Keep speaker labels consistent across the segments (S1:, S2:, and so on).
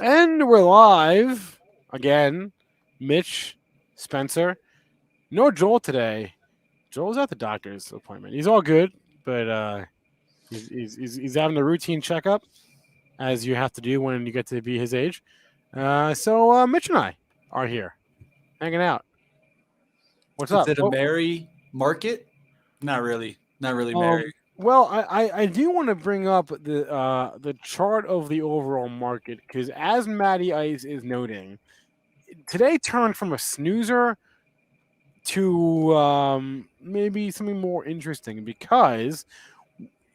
S1: And we're live again. Mitch, Spencer. No Joel today. Joel's at the doctor's appointment. He's all good, but he's having a routine checkup, as you have to do when you get to be his age. So Mitch and I are here, hanging out. What's
S2: Is
S1: up?
S2: it a merry market? Not really. Not really merry.
S1: Well, I do want to bring up the chart of the overall market because, as Matty Ice is noting, today turned from a snoozer to maybe something more interesting because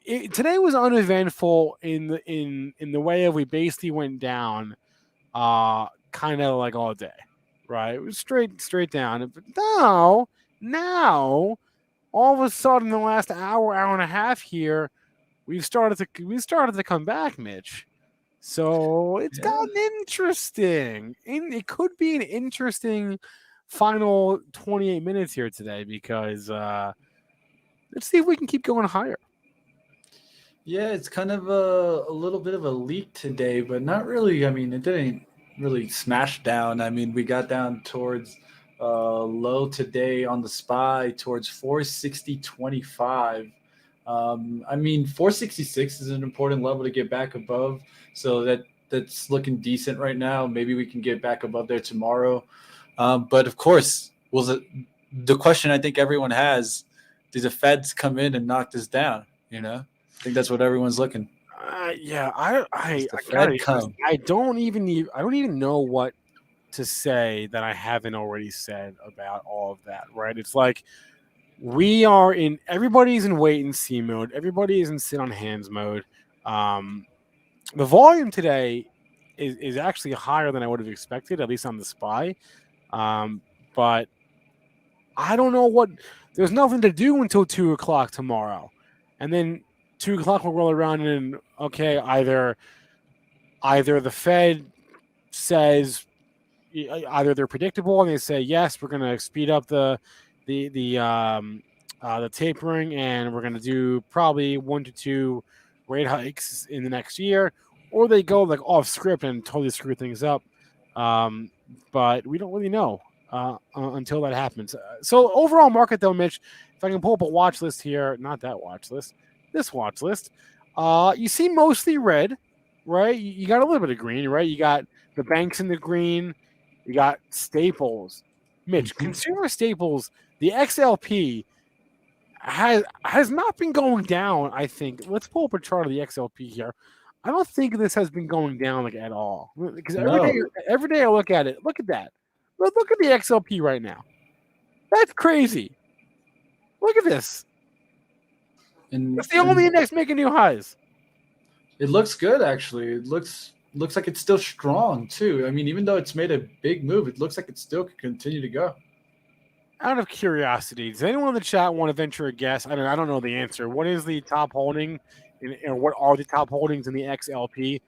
S1: today was uneventful in the way of we basically went down, kind of like all day, right? It was straight down, but now all of a sudden, the last hour and a half here, we've started to come back, Mitch. So it's gotten interesting. It could be an interesting final 28 minutes here today because let's see if we can keep going higher.
S2: Yeah, it's kind of a little bit of a leak today, but not really. I mean, it didn't really smash down. I mean, we got down towards low today on the SPY towards 460.25. I mean, 466 is an important level to get back above. So that's looking decent right now. Maybe we can get back above there tomorrow. But of course, the question I think everyone has, do the Feds come in and knock this down? You know, I think that's what everyone's looking.
S1: Yeah, I don't even know what to say that I haven't already said about all of that. Right? It's like everybody's in wait and see mode. Everybody is in sit on hands mode. The volume today is actually higher than I would have expected, at least on the SPY. But I don't know what. There's nothing to do until 2:00 tomorrow, and then 2:00 will roll around and okay, either the Fed says either they're predictable and they say yes, we're going to speed up the tapering and we're going to do probably 1 to 2 rate hikes in the next year, or they go like off script and totally screw things up. But we don't really know until that happens. So overall market though, Mitch, if I can pull up a watch list here, not that watch list, this watch list, you see mostly red, right? You got a little bit of green, right? You got the banks in the green. You got staples. Mitch, consumer staples, the XLP has not been going down, I think. Let's pull up a chart of the XLP here. I don't think this has been going down like at all. Because every day I look at it, look at that. Look at the XLP right now. That's crazy. Look at this. It's the only index making new highs.
S2: It looks good, actually. It looks like it's still strong too. I mean, even though it's made a big move, it looks like it still could continue to go.
S1: Out of curiosity, does anyone in the chat want to venture a guess? I don't know the answer. What is the top holding, and what are the top holdings in the XLP?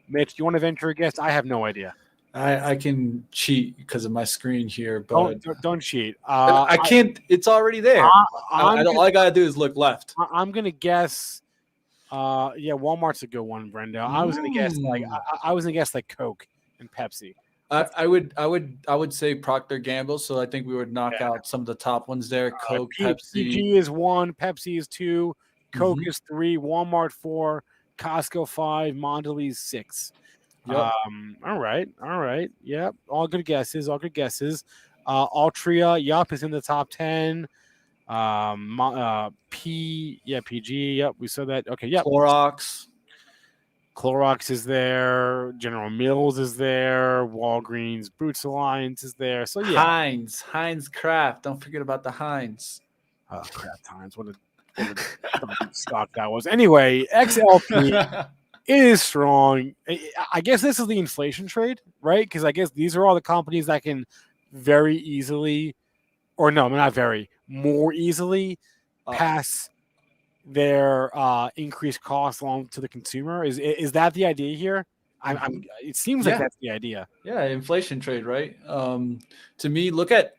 S1: Mitch, do you want to venture a guess? I have no idea.
S2: I can cheat because of my screen here, but
S1: don't cheat.
S2: I can't. It's already there. All I gotta do is look left.
S1: I'm gonna guess. Yeah, Walmart's a good one, Brenda. I was gonna guess like Coke and Pepsi.
S2: I would say Procter & Gamble. So I think we would knock out some of the top ones there. Coke, Pepsi.
S1: PG is 1, Pepsi is 2, Coke is 3, Walmart 4, Costco 5, Mondelez 6.
S2: Yep.
S1: All right. Yep. All good guesses. Altria, yup, is in the top 10. PG. Yep, we saw that. Okay, yep. Clorox is there. General Mills is there. Walgreens, Boots Alliance is there. So yeah.
S2: Heinz Kraft. Don't forget about the Heinz.
S1: Oh, Kraft Heinz. What a stock that was. Anyway, XLP is strong. I guess this is the inflation trade, right? Because I guess these are all the companies that can very easily, or no, not very, more easily pass their increased costs along to the consumer. Is that the idea here? It seems like that's the idea.
S2: Yeah, inflation trade, right? To me, look at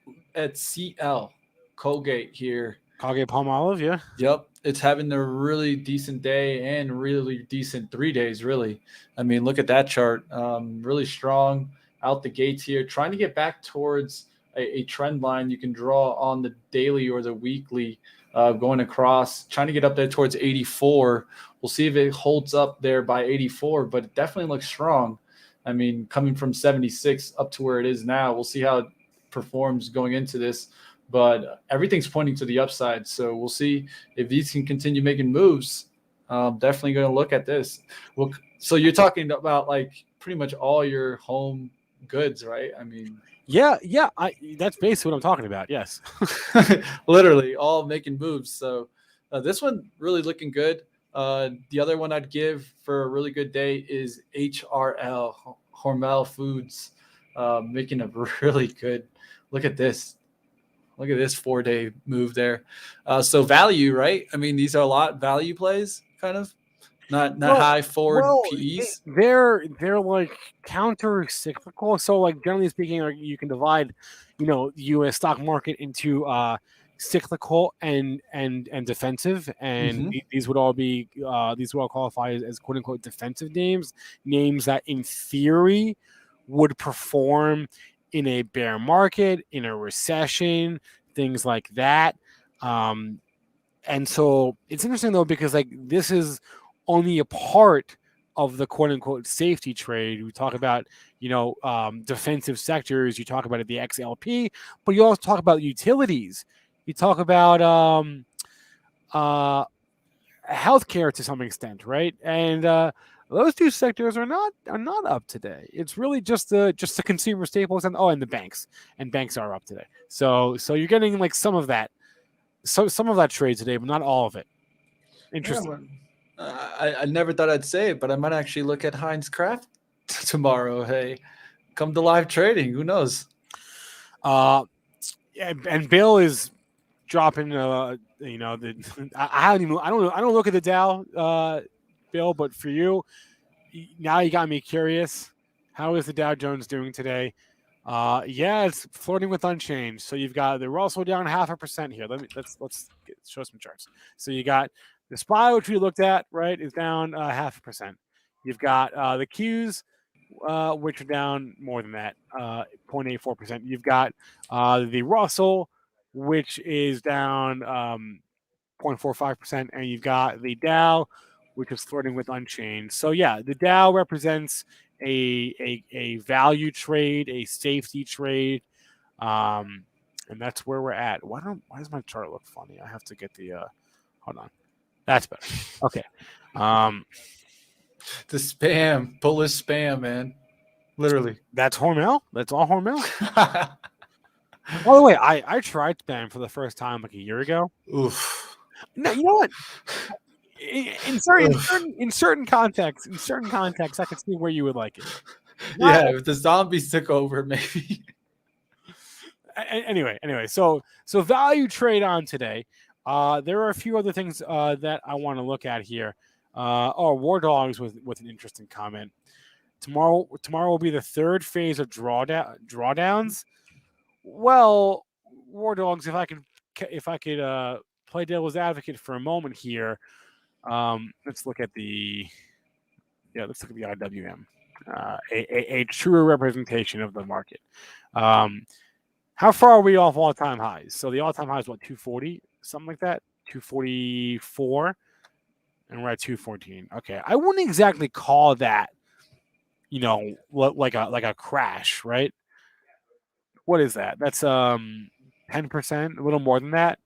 S2: CL Colgate here.
S1: Colgate Palmolive, yeah.
S2: Yep, it's having a really decent day and really decent 3 days, really. I mean, look at that chart. Really strong out the gates here, trying to get back towards a trend line you can draw on the daily or the weekly, going across, trying to get up there towards 84. We'll see if it holds up there by 84, but it definitely looks strong. I mean, coming from 76 up to where it is now, we'll see how it performs going into this. But everything's pointing to the upside. So we'll see if these can continue making moves. Definitely going to look at this. Well, so you're talking about like pretty much all your home goods, right? I mean,
S1: yeah. That's basically what I'm talking about. Yes.
S2: literally all making moves. So this one really looking good. The other one I'd give for a really good day is HRL, Hormel Foods, making a really good. Look at this. Look at this 4-day move there. So value, right? I mean, these are a lot value plays, kind of not high forward PEs.
S1: They're like counter cyclical. So like generally speaking, you can divide, the U.S. stock market into cyclical and defensive, and these would all qualify as quote unquote defensive names that in theory would perform in a bear market, in a recession, things like that. And so it's interesting though, because like this is only a part of the quote unquote safety trade. We talk about, defensive sectors. You talk about the XLP, but you also talk about utilities. You talk about healthcare to some extent, right? And those two sectors are not up today. It's really just the consumer staples and the banks are up today. So you're getting like some of that trade today, but not all of it. Interesting.
S2: Yeah, I never thought I'd say it, but I might actually look at Heinz Craft tomorrow. Hey, come to live trading. Who knows?
S1: And Bill is dropping. I don't look at the Dow, Bill, but for you, now you got me curious. How is the Dow Jones doing today? It's flirting with unchanged. So you've got the Russell down 0.5% here. Let's show some charts. So you got the SPY, which we looked at, right, is down 0.5%. You've got the Qs, which are down more than that, 0.84%. You've got the Russell, which is down 0.45%, and you've got the Dow, which is flirting with unchanged. So yeah, the Dow represents a value trade, a safety trade, and that's where we're at. Why does my chart look funny? I have to get the hold on. That's better. Okay.
S2: The spam, bullish spam, man. Literally.
S1: That's Hormel. That's all Hormel. By the way, I tried spam for the first time like a year ago.
S2: Oof.
S1: No, you know what? In certain contexts, I could see where you would like it.
S2: If the zombies took over, maybe.
S1: Anyway, so value trade on today. There are a few other things that I want to look at here. War Dogs with an interesting comment. Tomorrow will be the third phase of drawdowns. Well, War Dogs, if I could play devil's advocate for a moment here, let's look at the IWM, a truer representation of the market. How far are we off all-time highs? So the all-time high is what, 240, something like that, 244, and we're at 214. Okay, I wouldn't exactly call that, like a crash, right? What is that? That's 10%, a little more than that,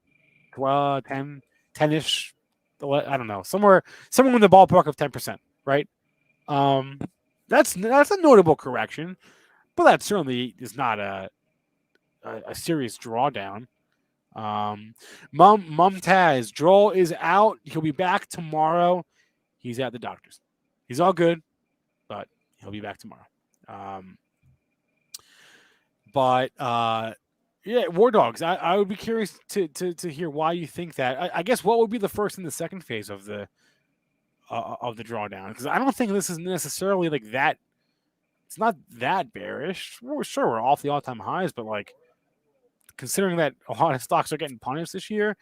S1: 12, 10-ish. I don't know, somewhere in the ballpark of 10%, right? That's a notable correction, but that certainly is not a serious drawdown. Mumtaz, Joel is out. He'll be back tomorrow. He's at the doctor's. He's all good, but he'll be back tomorrow. War Dogs. I would be curious to hear why you think that. I guess what would be the first and the second phase of the drawdown? Because I don't think this is necessarily like that. It's not that bearish. Sure, we're off the all-time highs, but like considering that a lot of stocks are getting punished this year,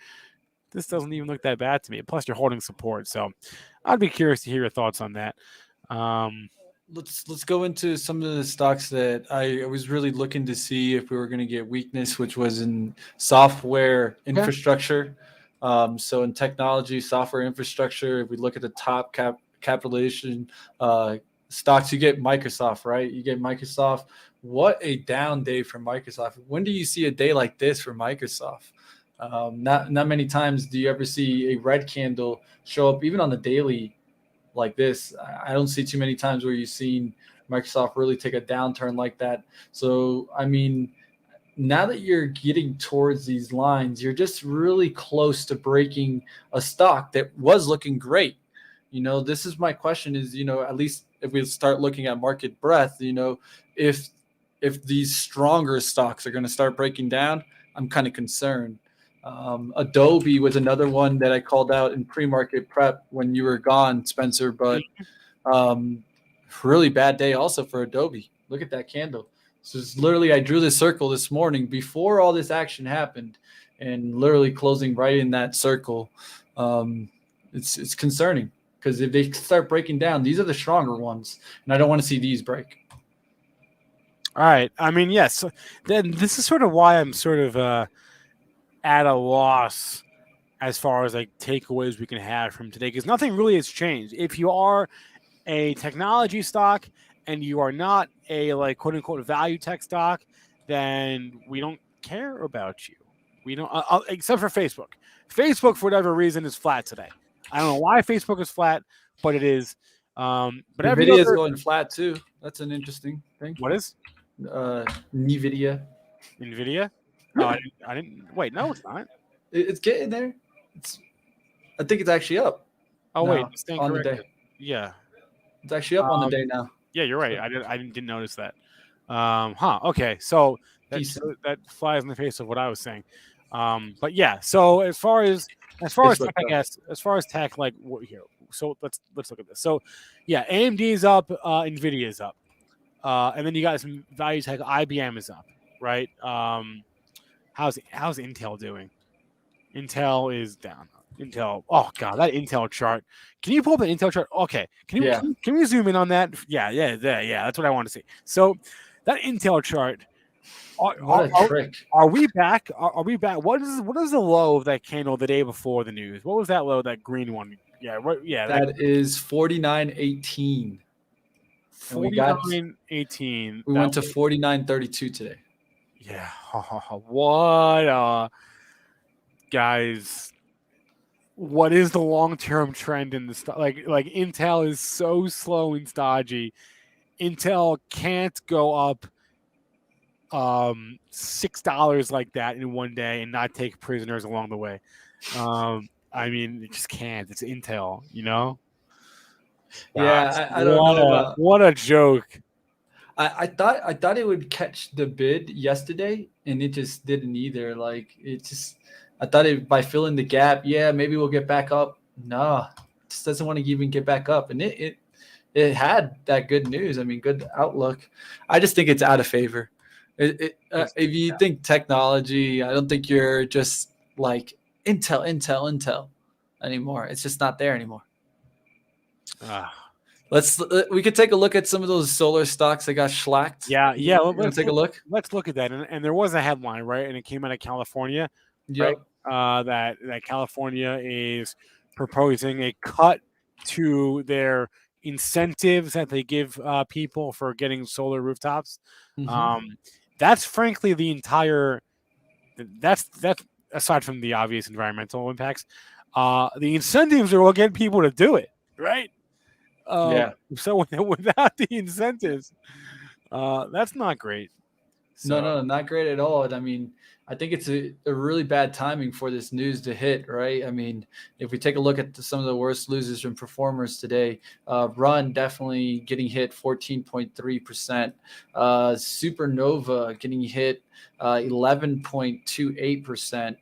S1: this doesn't even look that bad to me. Plus, you're holding support, so I'd be curious to hear your thoughts on that.
S2: Let's go into some of the stocks that I was really looking to see if we were going to get weakness, which was in software infrastructure. So in technology, software infrastructure, if we look at the top capitalization stocks, you get Microsoft, right? You get Microsoft. What a down day for Microsoft. When do you see a day like this for Microsoft? Not many times do you ever see a red candle show up, even on the daily, like this. I don't see too many times where you've seen Microsoft really take a downturn like that. So, I mean, now that you're getting towards these lines, you're just really close to breaking a stock that was looking great. This is my question is, at least if we start looking at market breadth, if these stronger stocks are going to start breaking down, I'm kind of concerned. Adobe was another one that I called out in pre-market prep when you were gone, Spencer, but really bad day also for Adobe. Look at that candle. So it's literally, I drew this circle this morning before all this action happened and literally closing right in that circle. It's concerning because if they start breaking down, these are the stronger ones, and I don't want to see these break.
S1: All right. I mean, yes. Then this is sort of why I'm sort of at a loss as far as like takeaways we can have from today, because nothing really has changed. If you are a technology stock and you are not a like quote unquote value tech stock, then we don't care about you. We don't, except for Facebook. Facebook, for whatever reason, is flat today. I don't know why Facebook is flat, but it is. But
S2: NVIDIA is going flat too. That's an interesting thing.
S1: What is?
S2: NVIDIA.
S1: NVIDIA? Oh, I didn't. Wait, no, it's not.
S2: It's getting there. I think it's actually up.
S1: Oh wait, it's
S2: on the day.
S1: Yeah,
S2: it's actually up on the day now.
S1: Yeah, you're right. I didn't notice that. Okay, so that flies in the face of what I was saying. But yeah, so as far as tech, I guess, as far as tech, like here. So let's look at this. So yeah, AMD is up, NVIDIA is up, and then you got some value tech. IBM is up, right? How's Intel doing? Intel is down. Intel. Oh god, that Intel chart. Can you pull up the Intel chart? Okay. Can we zoom in on that? Yeah. That's what I want to see. So that Intel chart. Are we back? Are we back? What is the low of that candle the day before the news? What was that low? That green one. Yeah.
S2: That is 49.18.
S1: 49.18.
S2: We went to 49.32 today.
S1: Yeah. What? Guys, what is the long-term trend in the stock? Like Intel is so slow and stodgy. Intel can't go up $6 like that in one day and not take prisoners along the way. I mean, it just can't. It's Intel,
S2: Yeah, I don't know.
S1: What a joke.
S2: I thought it would catch the bid yesterday, and it just didn't either. I thought by filling the gap, maybe we'll get back up. No, it just doesn't want to even get back up. And it had that good news. I mean, good outlook. I just think it's out of favor. If you think technology, I don't think you're just like Intel anymore. It's just not there anymore. We could take a look at some of those solar stocks that got shellacked.
S1: Yeah.
S2: Let's take a look.
S1: Let's look at that. And there was a headline, right? And it came out of California.
S2: Yep.
S1: Right? That California is proposing a cut to their incentives that they give people for getting solar rooftops.
S2: Mm-hmm.
S1: That's frankly the entire. That's aside from the obvious environmental impacts. The incentives are what get people to do it, right? So without the incentives, that's not great.
S2: So. No, not great at all. I mean, I think it's a really bad timing for this news to hit, right? I mean, if we take a look at some of the worst losers and performers today, Run definitely getting hit 14.3%. Supernova getting hit 11.28%.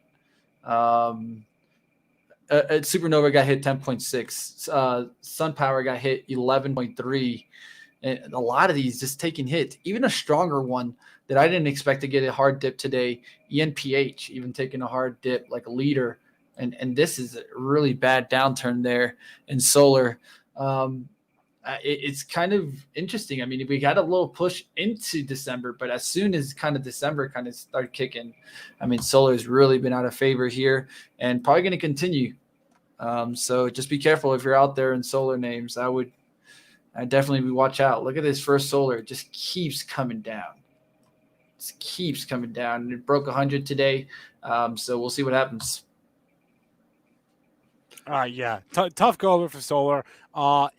S2: Supernova got hit 10.6. SunPower got hit 11.3. And a lot of these just taking hits. Even a stronger one that I didn't expect to get a hard dip today, ENPH, even taking a hard dip like a leader, and this is a really bad downturn there in solar. It's kind of interesting. I mean, we got a little push into December, but as soon as kind of December kind of started kicking, I mean, solar has really been out of favor here and probably going to continue. So just be careful if you're out there in solar names. I definitely watch out. Look at this first solar. It just keeps coming down. It keeps coming down. And it broke 100 today. So we'll see what happens.
S1: Yeah, tough go over for solar.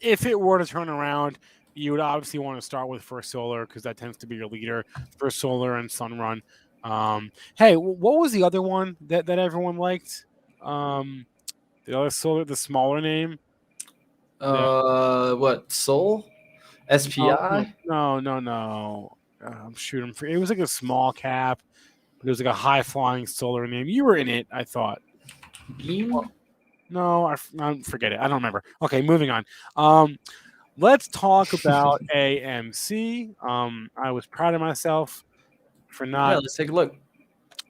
S1: If it were to turn around, you would obviously want to start with First Solar because that tends to be your leader. First Solar and Sunrun. Hey, what was the other one that everyone liked? The other solar, the smaller name.
S2: What Sol? SPI?
S1: No. I'm shooting for. It was like a small cap, but it was like a high flying solar name. You were in it, I thought.
S2: Beam?
S1: No, I forget it. I don't remember. Okay, moving on. Let's talk about AMC. I was proud of myself for not.
S2: Yeah, let's take a look.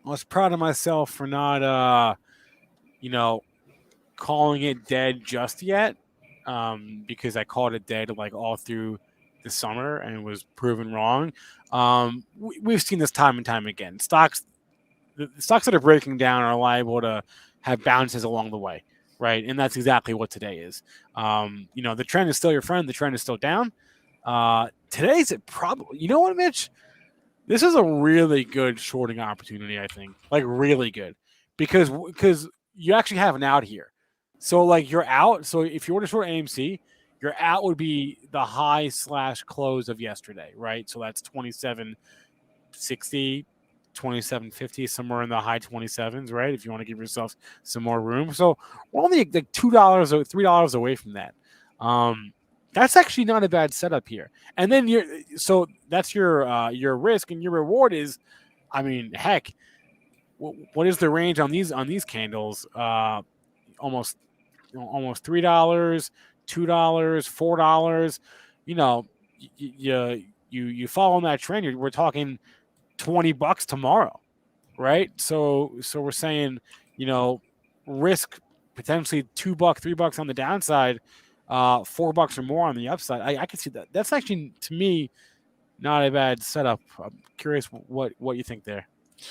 S1: I was proud of myself for not, calling it dead just yet. Because I called it dead like all through the summer and was proven wrong. We've seen this time and time again. The stocks that are breaking down are liable to have bounces along the way. Right. And that's exactly what today is. The trend is still your friend. The trend is still down. Today's it probably, you know what, Mitch? This is a really good shorting opportunity, I think. Like really good. Because you actually have an out here. So like you're out. So if you were to short AMC, your out would be the high/close of yesterday, right? So that's 27.60. 27.50, somewhere in the high 27s, right? If you want to give yourself some more room. So we're only like $2 or $3 away from that. That's actually not a bad setup here. And then so that's your risk, and your reward is, I mean, heck, what is the range on these candles? Almost $3, $2, $4. You follow on that trend. We're talking $20 tomorrow, right? So we're saying, risk potentially $2, $3 on the downside, $4 or more on the upside. I can see that. That's actually, to me, not a bad setup. I'm curious what you think there.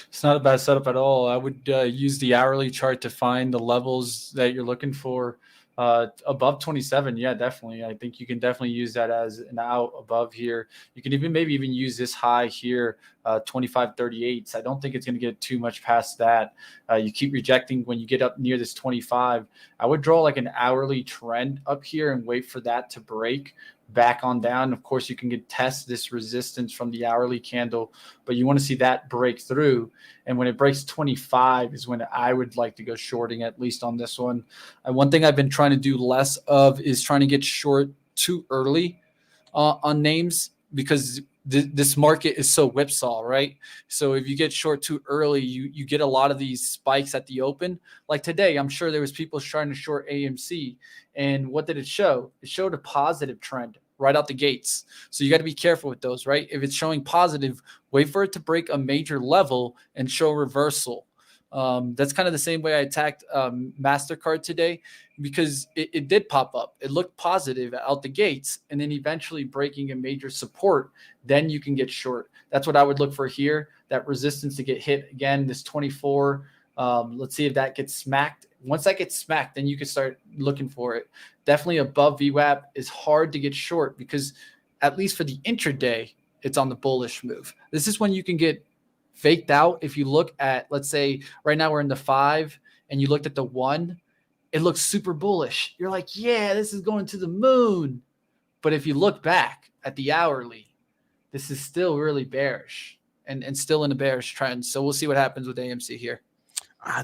S2: It's not a bad setup at all. I would use the hourly chart to find the levels that you're looking for. Above 27, yeah, definitely. I think you can definitely use that as an out above here. You can maybe even use this high here, 25.38. I don't think it's going to get too much past that. You keep rejecting when you get up near this 25. I would draw like an hourly trend up here and wait for that to break back on down. Of course, you can test this resistance from the hourly candle, but you want to see that break through. And when it breaks 25 is when I would like to go shorting, at least on this one. One thing I've been trying to do less of is trying to get short too early on names, because this market is so whipsaw, right? So if you get short too early, you get a lot of these spikes at the open. Like today, I'm sure there was people trying to short AMC. And what did it show? It showed a positive trend right out the gates. So you got to be careful with those, right? If it's showing positive, wait for it to break a major level and show reversal. That's kind of the same way I attacked MasterCard today, because it did pop up. It looked positive out the gates, and then eventually breaking a major support, then you can get short. That's what I would look for here, that resistance to get hit again, this 24. Let's see if that gets smacked. Once that gets smacked, then you can start looking for it. Definitely above VWAP is hard to get short, because at least for the intraday, it's on the bullish move. This is when you can get faked out. If you look at, let's say right now we're in the 5 and you looked at the 1, it looks super bullish. You're like, yeah, this is going to the moon. But if you look back at the hourly, this is still really bearish and still in a bearish trend. So we'll see what happens with AMC here.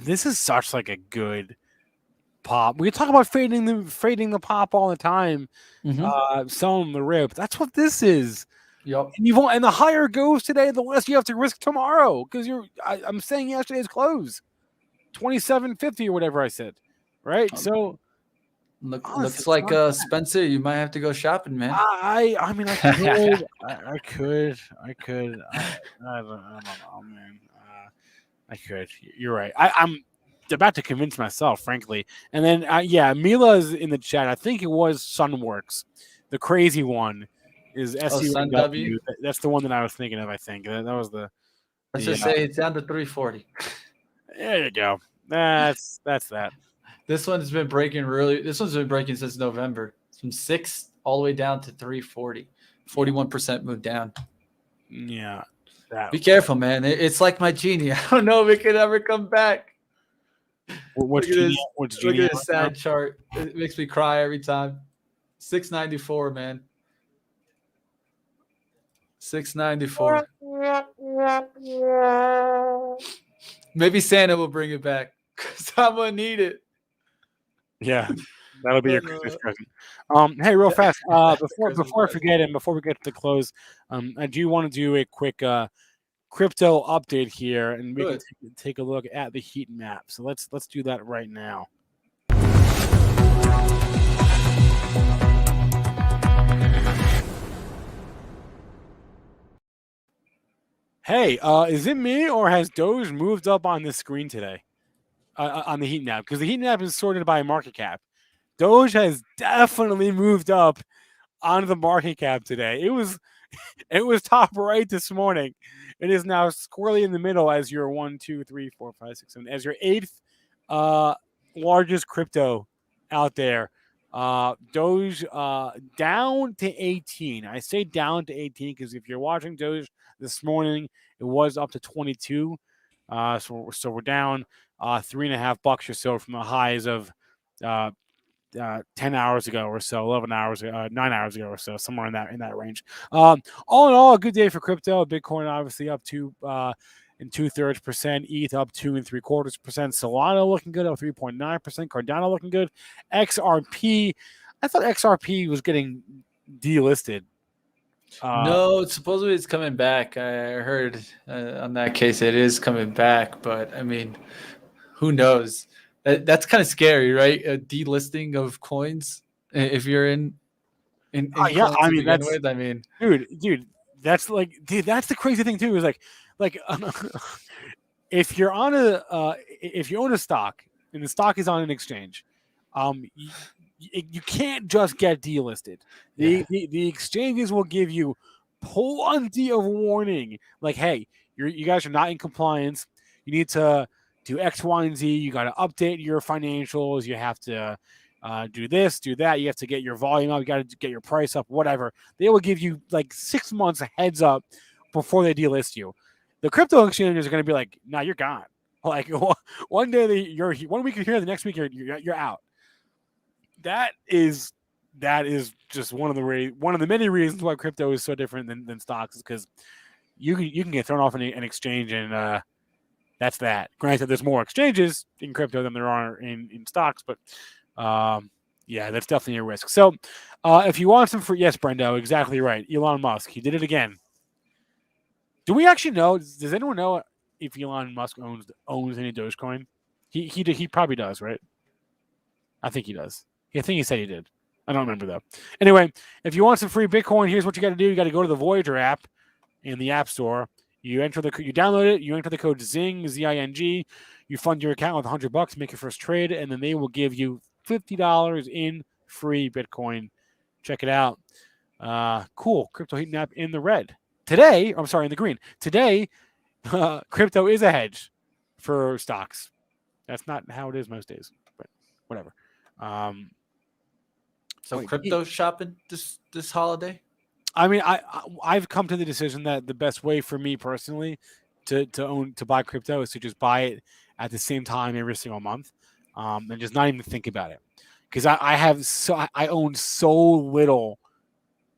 S1: This is such like a good pop. We talk about fading the pop all the time, selling the rip. That's what this is.
S2: Yep.
S1: And the higher it goes today, the less you have to risk tomorrow, because I'm saying yesterday's close, 27.50 or whatever I said, right? So
S2: looks like Spencer, you might have to go shopping, man.
S1: I mean, I could. I don't know, man. I could. You're right. about to convince myself, frankly. And then, Mila's in the chat. I think it was Sunworks, the crazy one, is
S2: Sun
S1: SUNW.
S2: W.
S1: That's the one that I was thinking of. I think that was the.
S2: Let's just say it's down to 340.
S1: There you go. That's that.
S2: This one's been breaking This one's been breaking since November. It's from 6 all the way down to 340. 41% move down.
S1: Yeah.
S2: Be careful, man. It's like my genie. I don't know if it could ever come back.
S1: Look at
S2: this sad chart. It makes me cry every time. 694, man. 694. Maybe Santa will bring it back because I'm gonna need it.
S1: Yeah, that'll be your Christmas present. Hey, real fast, before I forget and before we get to the close, I do want to do a quick crypto update here, and we can take a look at the heat map. So let's do that right now. Hey, is it me or has Doge moved up on this screen today? On the heat map, because the heat map is sorted by market cap. Doge has definitely moved up on the market cap today. It was top right this morning. It is now squarely in the middle as your 1, 2, 3, 4, 5, 6, 7, as your 8th largest crypto out there. Doge down to 18. I say down to 18 because if you're watching Doge this morning, it was up to 22. So we're down $3.50 or so from the highs of 10 hours ago or so, 11 hours, 9 hours ago or so, somewhere in that range. All in all, a good day for crypto. Bitcoin obviously up 2 2/3%, ETH up 2 3/4%, Solana looking good, up 3.9%, Cardano looking good, XRP. I thought XRP was getting delisted.
S2: No, supposedly it's coming back. I heard on that case it is coming back, but I mean, who knows? That's kind of scary, right? A delisting of coins if you're in coins
S1: I mean,
S2: begin with. I mean,
S1: dude, that's that's the crazy thing too. Is like if you're on if you own a stock and the stock is on an exchange, you can't just get delisted. The exchanges will give you plenty of warning, like, hey, you guys are not in compliance. You need to do X, Y, and Z. You got to update your financials. You have to do this, do that. You have to get your volume up. You got to get your price up, whatever. They will give you like 6 months heads up before they delist you. The crypto exchanges are going to be like, nah, you're gone. Like one day you're 1 week you're here, the next week you're out. That is just one of the many reasons why crypto is so different than stocks, is because you can get thrown off an exchange and that's that. Granted, there's more exchanges in crypto than there are in stocks, but yeah, that's definitely a risk. So if you want some free, yes, Brendo, exactly right. Elon Musk, he did it again. Do we actually know? Does anyone know if Elon Musk owns any Dogecoin? He probably does, right? I think he does. I think he said he did. I don't remember though. Anyway, if you want some free Bitcoin, here's what you got to do. You got to go to the Voyager app in the App Store. You download it. You enter the code ZING, Z-I-N-G. You fund your account with $100, make your first trade, and then they will give you $50 in free Bitcoin. Check it out. Cool. Crypto heat map in the red. Today, I'm sorry, in the green. Today, crypto is a hedge for stocks. That's not how it is most days, but whatever.
S2: So crypto shopping this holiday?
S1: I mean, I've come to the decision that the best way for me personally to buy crypto is to just buy it at the same time every single month, and just not even think about it, because I own so little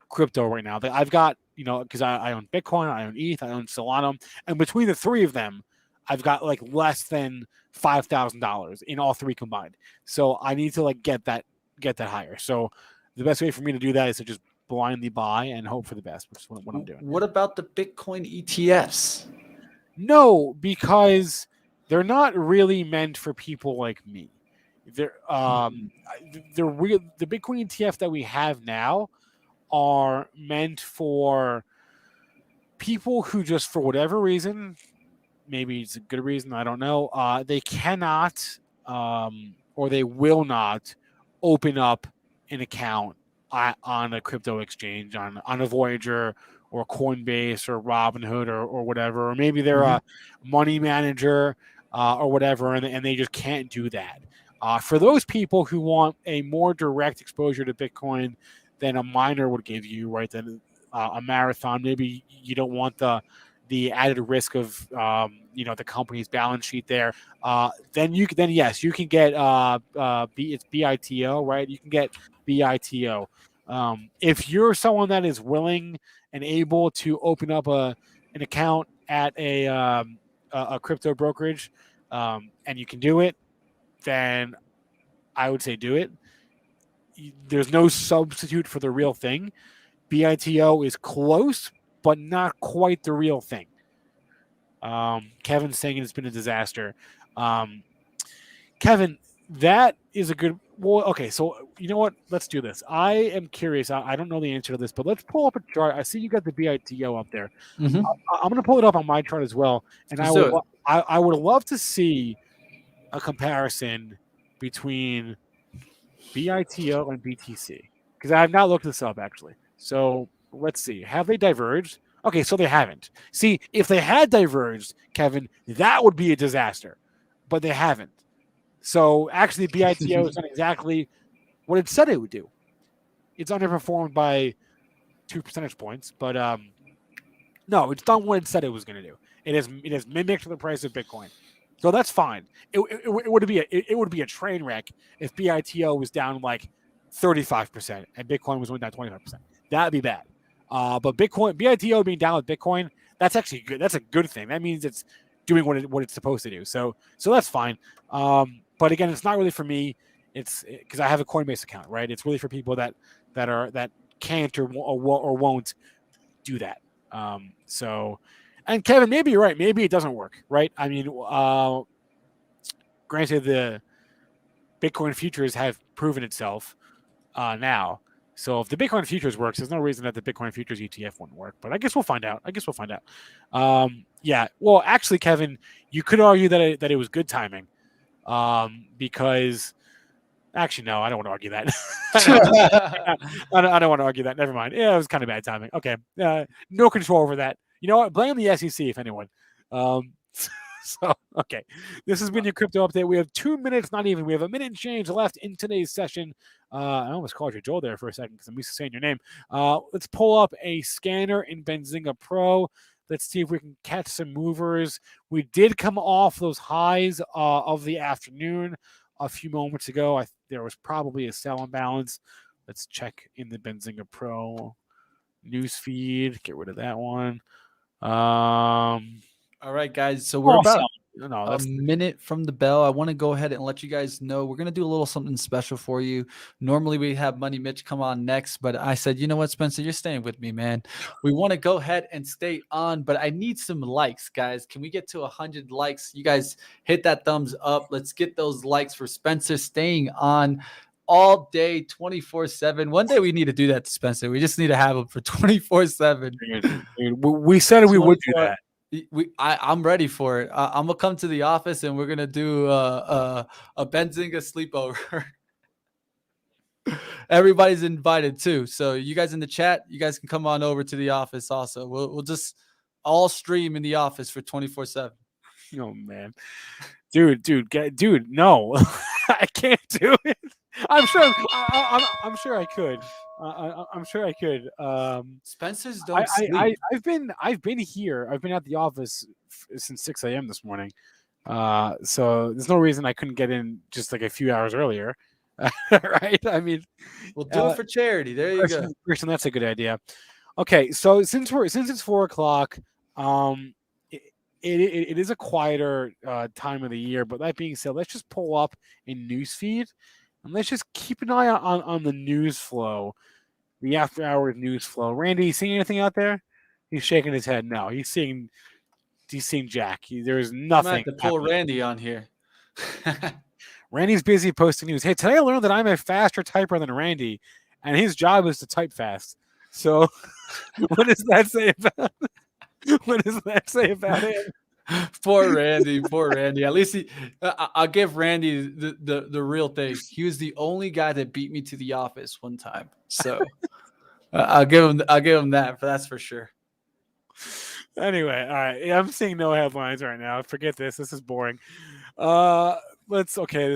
S1: crypto right now that I've got, because I own Bitcoin, I own ETH, I own Solana, and between the three of them, I've got like less than $5,000 in all three combined. So I need to get that higher. So the best way for me to do that is to just blindly buy and hope for the best, which is what I'm doing.
S2: What about the Bitcoin ETFs?
S1: No, because they're not really meant for people like me. The Bitcoin ETF that we have now are meant for people who just, for whatever reason, maybe it's a good reason. I don't know. They cannot or they will not open up an account on a crypto exchange on a Voyager or Coinbase or Robinhood or whatever, or maybe they're a money manager or whatever, and they just can't do that. For those people who want a more direct exposure to Bitcoin than a miner would give you, right? Than a marathon, maybe you don't want the added risk of the company's balance sheet there. Then yes, you can get it's BITO, right? You can get BITO. If you're someone that is willing and able to open up an account at a crypto brokerage, and you can do it, then I would say do it. There's no substitute for the real thing. BITO is close, but not quite the real thing. Kevin's saying it's been a disaster. Kevin, that is a good. Well, okay, so you know what? Let's do this. I am curious. I don't know the answer to this, but let's pull up a chart. I see you got the BITO up there. I'm going to pull it up on my chart as well, and I would love to see a comparison between BITO and BTC because I have not looked this up actually. So let's see. Have they diverged? Okay, so they haven't. See, if they had diverged, Kevin, that would be a disaster, but they haven't. So actually, BITO has done exactly what it said it would do. It's underperformed by 2 percentage points, but no, it's done what it said it was going to do. It has mimicked the price of Bitcoin, so that's fine. It would be a train wreck if BITO was down like 35% and Bitcoin was only down 25%. That'd be bad. But BITO being down with Bitcoin, that's actually good. That's a good thing. That means it's doing what it's supposed to do. So that's fine. But again, it's not really for me. It's because I have a Coinbase account, right? It's really for people that can't or won't do that. And Kevin, maybe you're right. Maybe it doesn't work, right? I mean, granted, the Bitcoin futures have proven itself now. So if the Bitcoin futures works, there's no reason that the Bitcoin futures ETF wouldn't work. But I guess we'll find out. Yeah. Well, actually, Kevin, you could argue that it was good timing, because actually, no, I don't want to argue that. I don't want to argue that. Never mind. Yeah, it was kind of bad timing. Okay. No control over that. You know what? Blame the SEC if anyone. So, okay. This has been your crypto update. We have 2 minutes, not even. We have a minute and change left in today's session. I almost called you Joel there for a second because I'm used to saying your name. Let's pull up a scanner in Benzinga Pro. Let's see if we can catch some movers. We did come off those highs of the afternoon a few moments ago. There was probably a sell imbalance. Let's check in the Benzinga Pro news feed. Get rid of that one.
S2: All right, guys. So we're about a minute from the bell. I want to go ahead and let you guys know we're going to do a little something special for you. Normally, we have Money Mitch come on next, but I said, you know what, Spencer, you're staying with me, man. We want to go ahead and stay on, but I need some likes, guys. Can we get to 100 likes? You guys hit that thumbs up. Let's get those likes for Spencer staying on all day, 24/7. One day we need to do that to Spencer. We just need to have him for 24/7.
S1: We said we would do that.
S2: I'm ready for it. I'm gonna come to the office and we're gonna do a Benzinga sleepover. Everybody's invited too. So you guys in the chat, you guys can come on over to the office also. We'll just all stream in the office for 24/7.
S1: Oh man, dude, no, I can't do it. I'm sure I could. I'm sure I could.
S2: Spencer's don't sleep.
S1: I've been here. I've been at the office since 6 a.m. this morning. So there's no reason I couldn't get in just like a few hours earlier. Right? I mean,
S2: we'll do it for charity. There you go.
S1: Christian, that's a good idea. Okay, so since it's 4:00, it is a quieter time of the year. But that being said, let's just pull up a news feed. And let's just keep an eye on the news flow, the after hours news flow. Randy, you seeing anything out there? He's shaking his head. No, he's seeing Jack. There's nothing.
S2: I'm going to pull Randy on here.
S1: Randy's busy posting news. Hey, today I learned that I'm a faster typer than Randy, and his job is to type fast. So, what does that say about? What does that say about him?
S2: Poor Randy. Poor Randy. At least I'll give Randy the real thing. He was the only guy that beat me to the office one time. So I'll give him that. That's for sure.
S1: Anyway, all right. Yeah, I'm seeing no headlines right now. Forget this. This is boring. The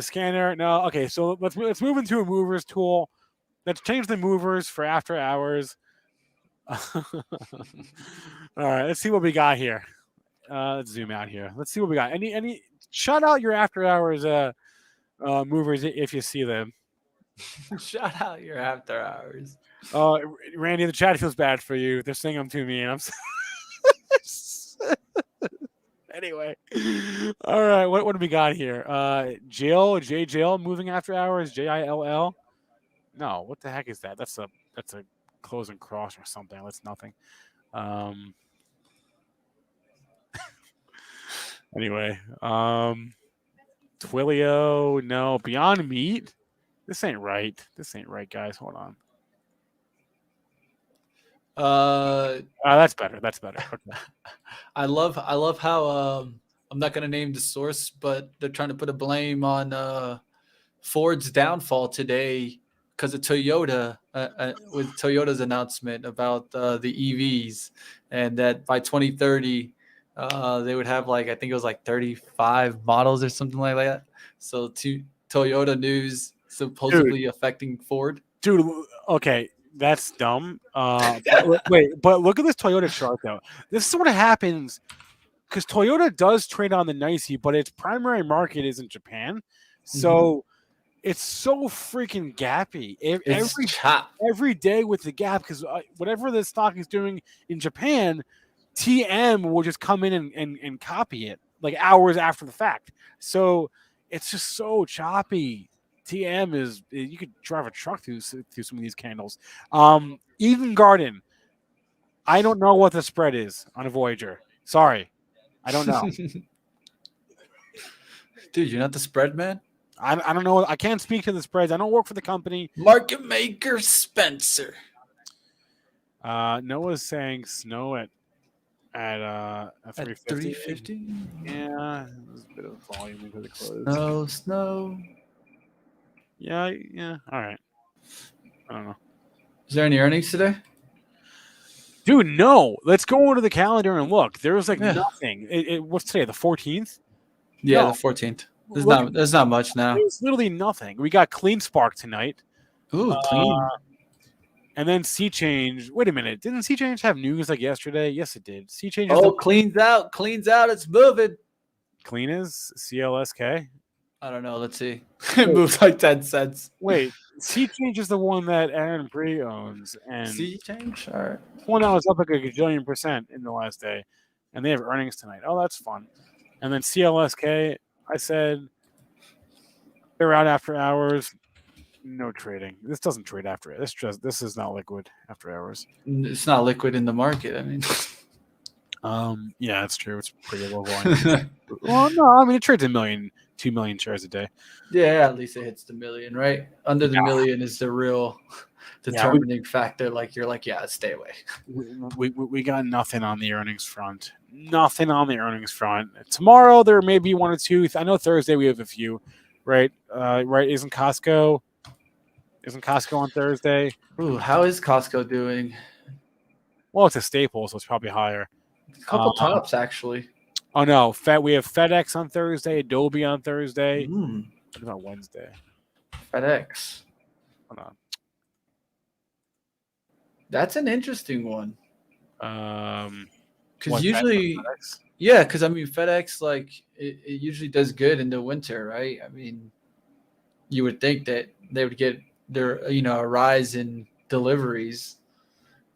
S1: scanner. No, okay. So let's move into a movers tool. Let's change the movers for after hours. All right. Let's see what we got here. Let's zoom out here. Let's see what we got. Any shout out your after hours movers if you see them.
S2: Shout out your after hours.
S1: Randy, the chat feels bad for you. They're saying I'm too mean. I'm anyway. All right, what do we got here? Jill moving after hours, JILL. No, what the heck is that? That's a close and cross or something. That's nothing. Anyway, Twilio, no. Beyond Meat. This ain't right. This ain't right, guys. Hold on. That's better. That's better. Okay.
S2: I love how I'm not gonna name the source, but they're trying to put a blame on Ford's downfall today because of Toyota with Toyota's announcement about the EVs, and that by 2030 they would have I think it was 35 models or something like that. So Toyota news supposedly affecting Ford.
S1: Dude, okay. That's dumb. But look at this Toyota chart though. This is what happens because Toyota does trade on the NYSE, but its primary market is in Japan. So it's so freaking gappy. Every day with the gap, because whatever the stock is doing in Japan, TM will just come in and copy it hours after the fact. So it's just so choppy. TM is you could drive a truck through some of these candles. Eden Garden. I don't know what the spread is on a Voyager. Sorry, I don't know.
S2: Dude, you're not the spread man.
S1: I don't know. I can't speak to the spreads. I don't work for the company.
S2: Market maker Spencer.
S1: Noah's saying snow at 350. Yeah, there's a bit of volume into the close.
S2: Snow.
S1: Yeah. All right. I don't know.
S2: Is there any earnings today?
S1: Dude, no. Let's go over to the calendar and look. There was nothing. What's today? The 14th?
S2: Yeah, the 14th. There's not much now.
S1: There's literally nothing. We got Clean Spark tonight.
S2: Ooh, clean.
S1: And then Sea Change. Wait a minute. Didn't Sea Change have news yesterday? Yes, it did. Sea Change.
S2: Cleans out. It's moving.
S1: Clean is CLSK.
S2: I don't know. Let's see. It moved 10 cents.
S1: Wait, Sea Change is the one that Aaron Bree owns, and
S2: Sea Change. All right.
S1: One that was up a gajillion % in the last day, and they have earnings tonight. Oh, that's fun. And then CLSK, I said they're out after hours. No trading. This doesn't trade after it. This is not liquid after hours.
S2: It's not liquid in the market. I mean,
S1: yeah, that's true. It's pretty low volume. Well, no, I mean it trades 2 million shares a day.
S2: Yeah, at least it hits the million, right? Under the million is the real determining factor. Yeah, stay away.
S1: We got nothing on the earnings front. Nothing on the earnings front. Tomorrow there may be one or two. I know Thursday we have a few, right? Right? Isn't Costco on Thursday?
S2: Ooh, how is Costco doing?
S1: Well, it's a staple, so it's probably higher.
S2: A couple tops actually.
S1: Oh no, we have FedEx on Thursday, Adobe on Thursday. What about Wednesday?
S2: FedEx.
S1: Hold on.
S2: That's an interesting one. Because usually, because I mean FedEx it usually does good in the winter, right? I mean, you would think that they would get their a rise in deliveries.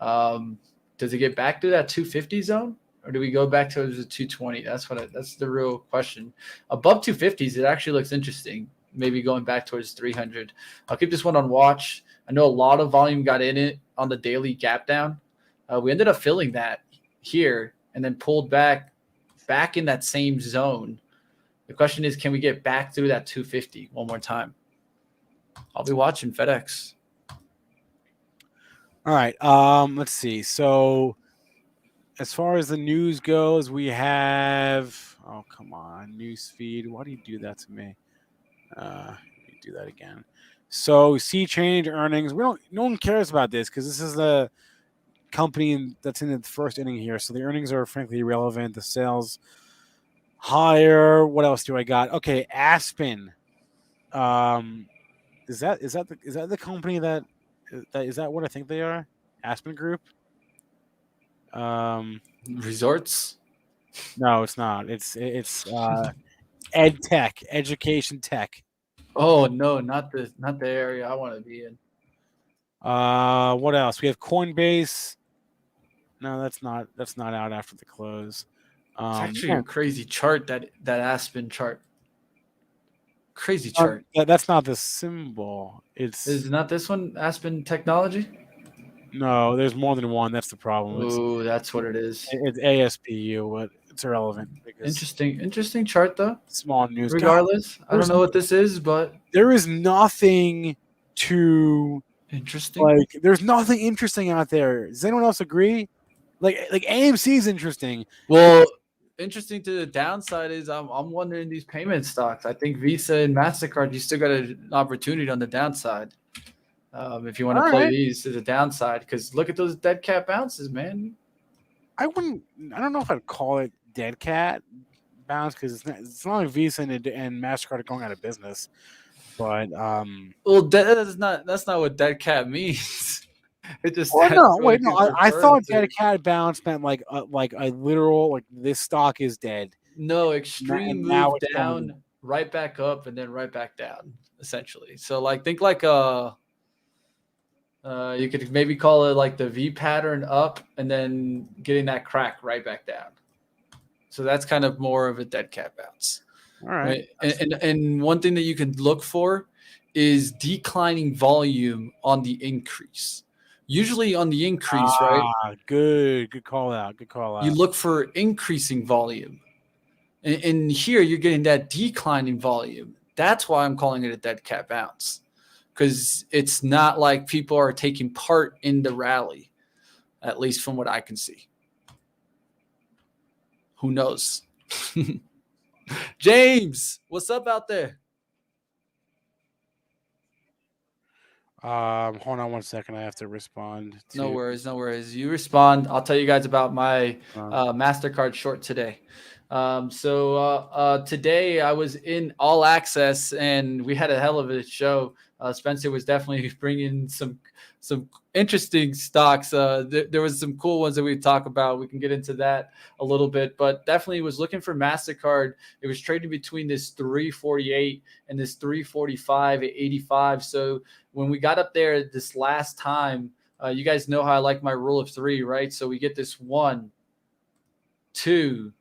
S2: Does it get back to that 250 zone? Or do we go back to the 220? That's the real question. Above 250s, it actually looks interesting. Maybe going back towards 300. I'll keep this one on watch. I know a lot of volume got in it on the daily gap down. We ended up filling that here and then pulled back in that same zone. The question is, can we get back through that 250 one more time? I'll be watching FedEx.
S1: All right. Let's see. So as far as the news goes, we have. Oh, come on, news feed. Why do you do that to me? Let me do that again. So, sea change earnings. No one cares about this because this is the company that's in the first inning here. So the earnings are frankly irrelevant. The sales higher. What else do I got? Okay, Aspen. Is that the company that is that what I think they are? Aspen Group.
S2: Resorts?
S1: No, it's not. It's ed tech, education tech.
S2: Oh no, not the area I want to be in.
S1: What else? We have Coinbase. No, that's not out after the close.
S2: It's actually a crazy chart, that Aspen chart. Crazy chart.
S1: That's not the symbol.
S2: Is not this one Aspen Technology?
S1: No, there's more than one. That's the problem.
S2: Oh, that's what it is.
S1: It's ASPU, but it's irrelevant.
S2: Interesting chart though.
S1: Small news.
S2: Regardless, I don't know what this is, but
S1: there is nothing too
S2: interesting.
S1: Like, there's nothing interesting out there. Does anyone else agree? Like AMC is interesting.
S2: Well, interesting to the downside is I'm wondering these payment stocks. I think Visa and MasterCard, you still got an opportunity on the downside. If you want to play these to the downside, because look at those dead cat bounces, man.
S1: I don't know if I'd call it dead cat bounce because it's not like Visa and MasterCard are going out of business. But
S2: well, that's not what dead cat means. It just
S1: I thought dead cat bounce meant like a literal, like, this stock is dead.
S2: No, extreme move down, right back up, and then right back down, essentially. So like think like you could maybe call it like the V pattern up and then getting that crack right back down. So that's kind of more of a dead cat bounce.
S1: All right.
S2: And one thing that you can look for is declining volume on the increase. Usually on the increase, right?
S1: Good call out.
S2: You look for increasing volume. And here you're getting that declining volume. That's why I'm calling it a dead cat bounce. Because it's not like people are taking part in the rally, at least from what I can see. Who knows? James, what's up out there?
S1: Hold on one second. I have to respond.
S2: No worries. You respond. I'll tell you guys about my MasterCard short today. So today I was in All Access and we had a hell of a show. Spencer was definitely bringing some interesting stocks. There was some cool ones that we talk about. We can get into that a little bit, but definitely was looking for MasterCard. It was trading between this 348 and this 345 at 85. So when we got up there this last time, you guys know how I like my rule of three, right? So we get this 1, 2,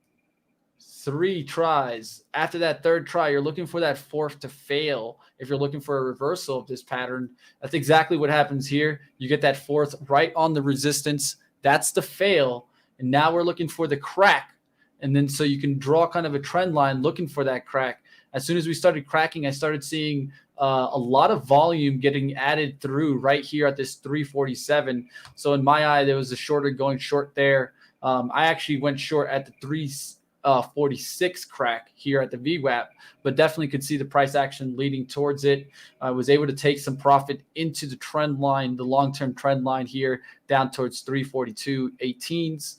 S2: 3 tries. After that third try, you're looking for that fourth to fail. If you're looking for a reversal of this pattern, that's exactly what happens here. You get that fourth right on the resistance. That's the fail. And now we're looking for the crack. And then so you can draw kind of a trend line looking for that crack. As soon as we started cracking, I started seeing a lot of volume getting added through right here at this 347. So in my eye, there was a shorter going short there. I actually went short at the 346 crack here at the VWAP, but definitely could see the price action leading towards it. I was able to take some profit into the trend line, the long-term trend line here down towards 342.18s.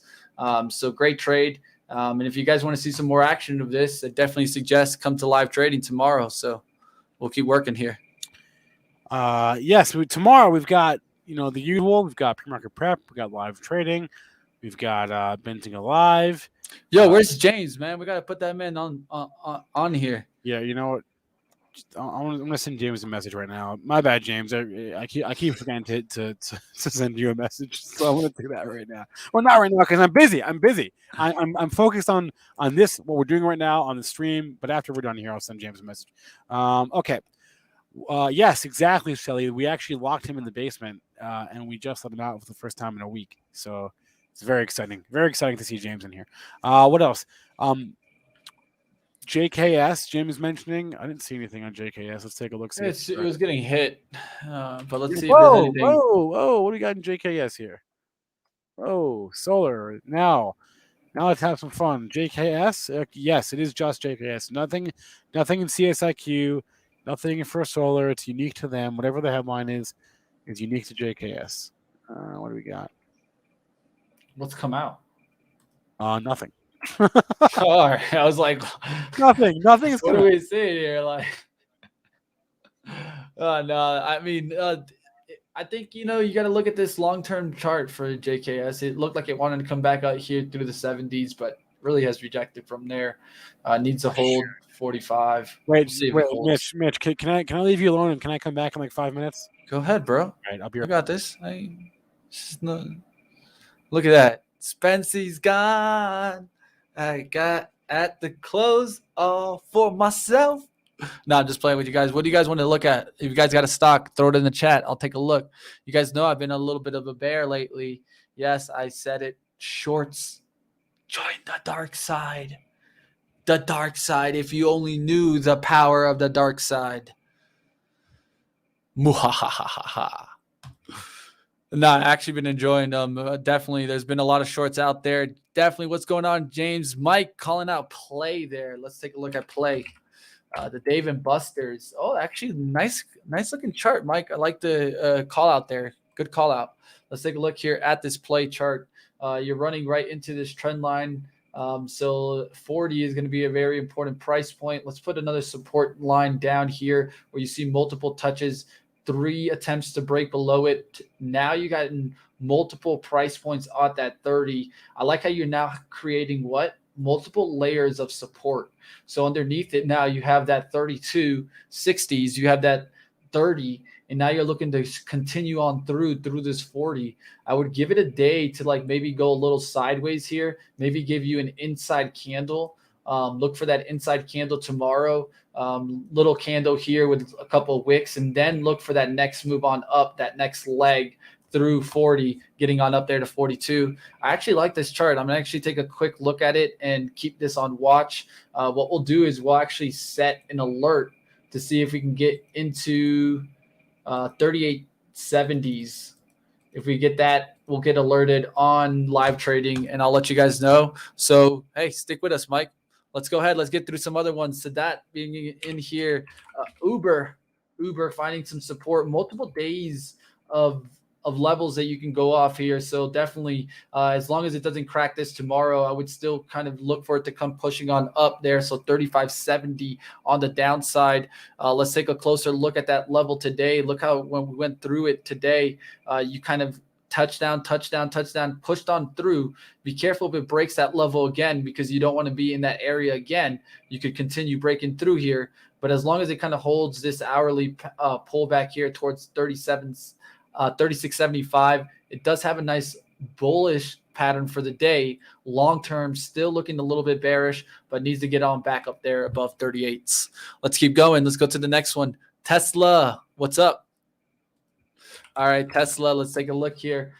S2: So great trade. And if you guys want to see some more action of this, I definitely suggest come to live trading tomorrow. So we'll keep working here.
S1: Yes, tomorrow we've got, the usual. We've got PreMarket Prep. We've got live trading. We've got Benzinga live.
S2: Yo, where's James, man? We got to put that man on here.
S1: Yeah, you know what? I'm gonna send James a message right now. My bad, James. I keep forgetting to send you a message, so I'm gonna do that right now. Well, not right now because I'm busy. I'm focused on this, what we're doing right now on the stream. But after we're done here, I'll send James a message. Okay. Yes, exactly, Shelly. We actually locked him in the basement, and we just let him out for the first time in a week. So it's very exciting. Very exciting to see James in here. What else? JKS, Jim is mentioning. I didn't see anything on JKS. Let's take a look.
S2: It was getting hit, but let's see
S1: if there's anything. Whoa! What do we got in JKS here? Oh, solar. Now let's have some fun. JKS? Yes, it is just JKS. Nothing in CSIQ, nothing for solar. It's unique to them. Whatever the headline is unique to JKS. What do we got?
S2: What's come out?
S1: Nothing.
S2: All right. I was like,
S1: Nothing. Nothing is
S2: what are
S1: coming.
S2: we saying here? Like, no, I mean, I think, you got to look at this long-term chart for JKS. It looked like it wanted to come back out here through the 70s, but really has rejected from there. Needs to hold 45.
S1: Wait,
S2: We'll see if
S1: wait,
S2: it holds.
S1: Mitch, can I leave you alone and can I come back in like 5 minutes?
S2: Go ahead, bro.
S1: All right, I'll be
S2: I
S1: right
S2: got this. Look at that. Spency's gone. I got at the close all for myself. No, I'm just playing with you guys. What do you guys want to look at? If you guys got a stock, throw it in the chat. I'll take a look. You guys know I've been a little bit of a bear lately. Yes, I said it. Shorts. Join the dark side. The dark side. If you only knew the power of the dark side. Muhahaha. No, I've actually been enjoying them. Definitely, there's been a lot of shorts out there. Definitely, what's going on, James? Mike calling out play there. Let's take a look at play. The Dave and Buster's. Oh, actually, nice looking chart, Mike. I like the call out there. Good call out. Let's take a look here at this play chart. You're running right into this trend line. So 40 is going to be a very important price point. Let's put another support line down here where you see multiple touches, 3 attempts to break below it. Now you got multiple price points at that 30. I like how you're now creating what? Multiple layers of support. So underneath it now you have that 32 60s, you have that 30, and now you're looking to continue on through this 40. I would give it a day to like maybe go a little sideways here, maybe give you an inside candle. Look for that inside candle tomorrow. Little candle here with a couple of wicks, and then look for that next move on up, that next leg through 40, getting on up there to 42. I actually like this chart. I'm going to actually take a quick look at it and keep this on watch. What we'll do is we'll actually set an alert to see if we can get into 3870s. If we get that, we'll get alerted on live trading, and I'll let you guys know. So, hey, stick with us, Mike. Let's go ahead. Let's get through some other ones. So that being in here, Uber finding some support, multiple days of levels that you can go off here. So definitely, as long as it doesn't crack this tomorrow, I would still kind of look for it to come pushing on up there. So 3570 on the downside. Let's take a closer look at that level today. Look how when we went through it today, you kind of touchdown, pushed on through. Be careful if it breaks that level again, because you don't want to be in that area again. You could continue breaking through here. But as long as it kind of holds this hourly pullback here towards 3675, it does have a nice bullish pattern for the day. Long term, still looking a little bit bearish, but needs to get on back up there above 38s. Let's keep going. Let's go to the next one. Tesla, what's up? All right, Tesla, let's take a look here.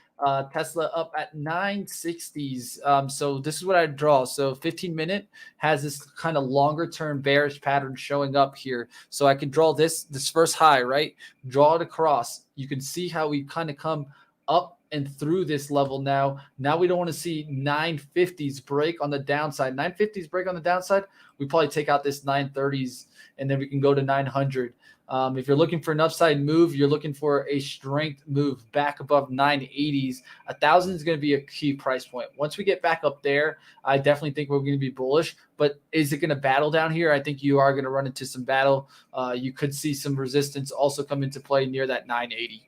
S2: Tesla up at 960s. So this is what I draw. So 15-minute has this kind of longer term bearish pattern showing up here. So I can draw this first high, right? Draw it across. You can see how we kind of come up and through this level now. Now we don't want to see 950s break on the downside. 950s break on the downside, we probably take out this 930s, and then we can go to 900. If you're looking for an upside move, you're looking for a strength move back above 980s. 1,000 is going to be a key price point. Once we get back up there, I definitely think we're going to be bullish. But is it going to battle down here? I think you are going to run into some battle. You could see some resistance also come into play near that 980.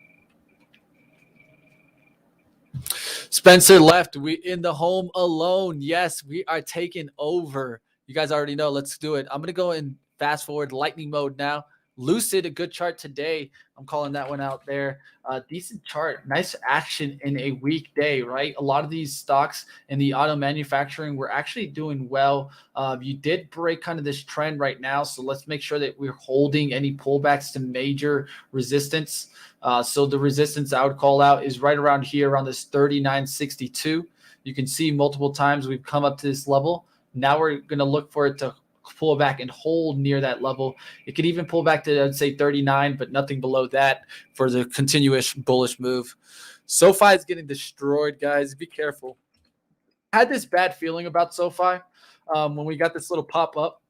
S2: Spencer left. We in the home alone. Yes, we are taking over. You guys already know. Let's do it. I'm going to go in fast forward lightning mode now. Lucid, a good chart today. I'm calling that one out there. Decent chart. Nice action in a weekday, right? A lot of these stocks in the auto manufacturing were actually doing well. You did break kind of this trend right now, so let's make sure that we're holding any pullbacks to major resistance. So the resistance I would call out is right around here, around this 39.62. You can see multiple times we've come up to this level. Now we're going to look for it to pull back and hold near that level. It could even pull back to, I'd say, 39, but nothing below that for the continuous bullish move. SoFi is getting destroyed, guys. Be careful. I had this bad feeling about SoFi when we got this little pop-up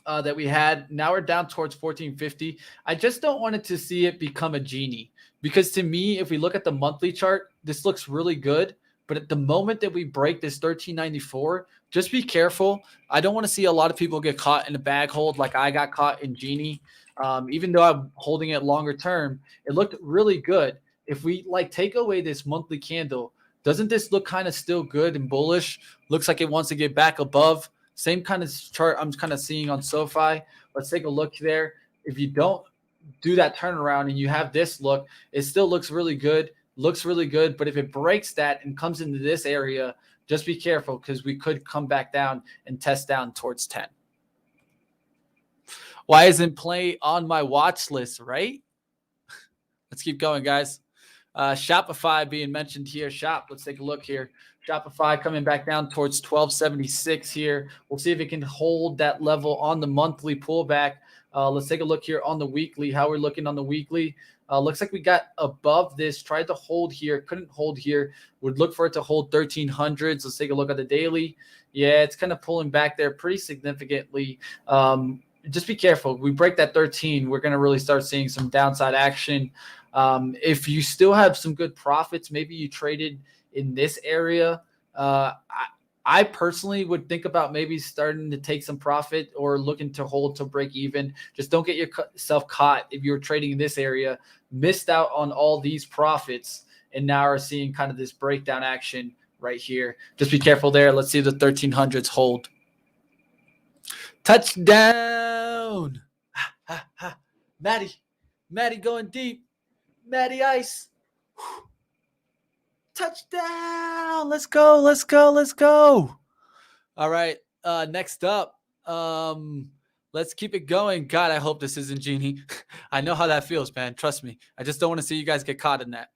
S2: that we had. Now we're down towards 1450. I just don't want it to see it become a genie, because to me, if we look at the monthly chart, this looks really good. But at the moment that we break this 1394, just be careful. I don't want to see a lot of people get caught in a bag hold like I got caught in Genie. Even though I'm holding it longer term, it looked really good. If we take away this monthly candle, doesn't this look kind of still good and bullish? Looks like it wants to get back above. Same kind of chart I'm kind of seeing on SoFi. Let's take a look there. If you don't do that turnaround and you have this look, it still looks really good. Looks really good, but if it breaks that and comes into this area, just be careful, because we could come back down and test down towards 10. Why isn't play on my watch list, right? Let's keep going, guys. Shopify being mentioned here. Let's take a look here. Shopify coming back down towards 1276 here. We'll see if it can hold that level on the monthly pullback. Let's take a look here on the weekly, how we're looking on the weekly. Looks like we got above this, tried to hold here, couldn't hold here. Would look for it to hold 1300s. Let's take a look at the daily. Yeah, it's kind of pulling back there pretty significantly. Just be careful. We break that 13, we're going to really start seeing some downside action. If you still have some good profits, maybe you traded in this area. I personally would think about maybe starting to take some profit or looking to hold to break even. Just don't get yourself caught if you're trading in this area, missed out on all these profits, and now are seeing kind of this breakdown action right here. Just be careful there. Let's see the 1300s hold. Touchdown. Maddie going deep. Maddie Ice. Touchdown. Let's go. All right. Next up, let's keep it going. God, I hope this isn't Genie. I know how that feels, man. Trust me. I just don't want to see you guys get caught in that.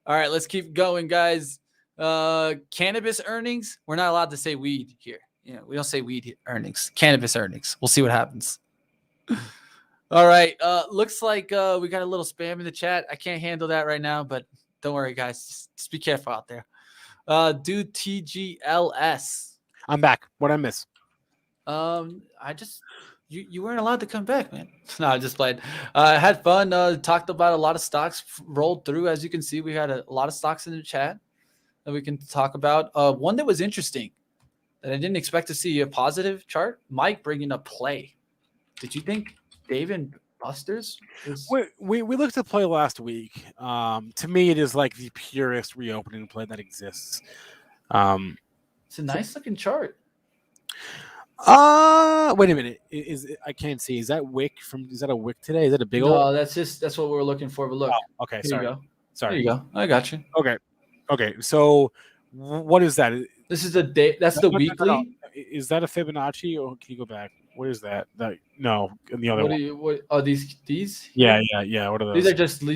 S2: All right, let's keep going, guys. Cannabis earnings. We're not allowed to say weed here. We don't say weed earnings. Cannabis earnings. We'll see what happens. All right. Looks like we got a little spam in the chat. I can't handle that right now, but don't worry, guys. Just be careful out there. Do TGLS.
S1: I'm back. What'd I miss?
S2: You weren't allowed to come back, man. No, I just played. Had fun. Talked about a lot of stocks rolled through. As you can see, we had a lot of stocks in the chat that we can talk about. One that was interesting that I didn't expect to see a positive chart. Mike bringing up play. Did you think Dave and Buster's?
S1: We looked at play last week. To me, it is like the purest reopening play that exists.
S2: It's a nice looking chart.
S1: Wait a minute. I can't see. Is that wick is that a wick today? Is that a big old?
S2: No, that's what we were looking for. But look.
S1: Oh, okay,
S2: Here
S1: sorry.
S2: you go.
S1: Sorry.
S2: There you go. I got you.
S1: Okay. So, what is that?
S2: This is the day. That's the weekly.
S1: No. Is that a Fibonacci, or can you go back? What is that? No, the other one.
S2: What are these?
S1: Yeah. What are those?
S2: These are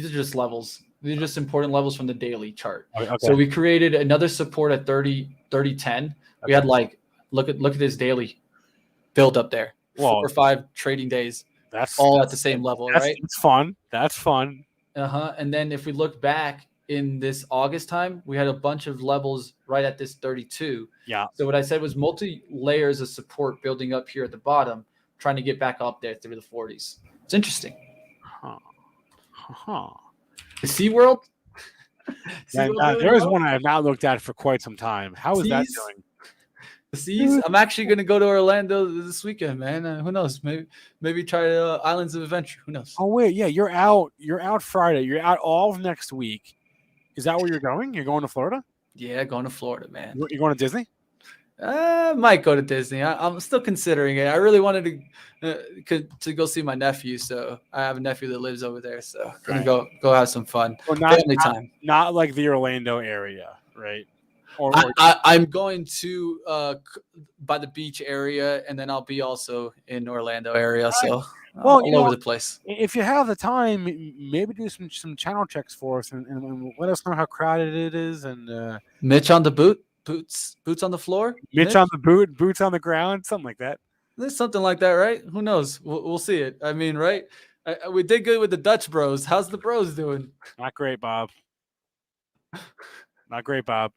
S2: just levels. These are just important levels from the daily chart.
S1: Okay.
S2: So we created another support at 30.10. We had look at this daily build up there. 4 or 5 trading days. That's all at the same level, right?
S1: That's fun.
S2: And then if we look back in this August time, we had a bunch of levels right at this 32.
S1: Yeah.
S2: So what I said was multi layers of support building up here at the bottom, trying to get back up there through the 40s. It's interesting. The SeaWorld?
S1: There is one I have not looked at for quite some time. How is that doing?
S2: The Seas? I'm actually going to go to Orlando this weekend, man. Who knows? Maybe try Islands of Adventure. Who knows? Oh, wait.
S1: Yeah, you're out Friday. You're out all of next week. Is that where you're going? You're going to Florida?
S2: Yeah, going to Florida, man.
S1: You're going to Disney?
S2: Might go to Disney. I'm still considering it. I really wanted to go see my nephew, so I have a nephew that lives over there. So gonna go have some fun.
S1: Well,
S2: family time.
S1: Not like the Orlando area, right?
S2: I'm going to by the beach area, and then I'll be also in Orlando area. So all over the place.
S1: If you have the time, maybe do some channel checks for us and let us know how crowded it is. And
S2: Mitch on the boots on the floor.
S1: Mitch on the boots on the ground, something like that.
S2: There's something like that, right? Who knows? We'll see it. I mean, right? We did good with the Dutch bros. How's the bros doing?
S1: Not great, Bob. Not great, Bob.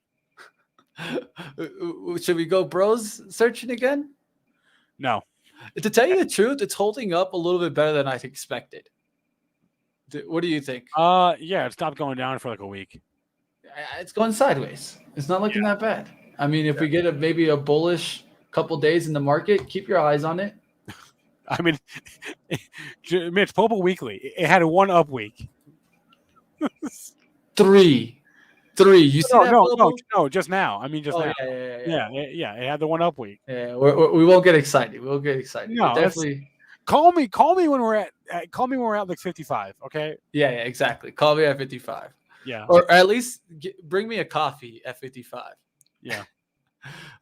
S2: Should we go bros searching again?
S1: No.
S2: To tell you the truth, it's holding up a little bit better than I expected. What do you think?
S1: Yeah, it stopped going down for like a week.
S2: It's going sideways. It's not looking that bad. I mean, if we get maybe a bullish couple days in the market, keep your eyes on it.
S1: I mean, Mitch, pull up a weekly. It had a 1 up week.
S2: Three. You see that bubble?
S1: No, just now. I mean, just now.
S2: Yeah.
S1: It had the 1 up week.
S2: Yeah, we won't get excited. We'll get excited.
S1: No,
S2: definitely.
S1: Call me when we're at like 55. Okay.
S2: Yeah, exactly. Call me at 55.
S1: Yeah.
S2: Or at least bring me a coffee at 55.
S1: Yeah.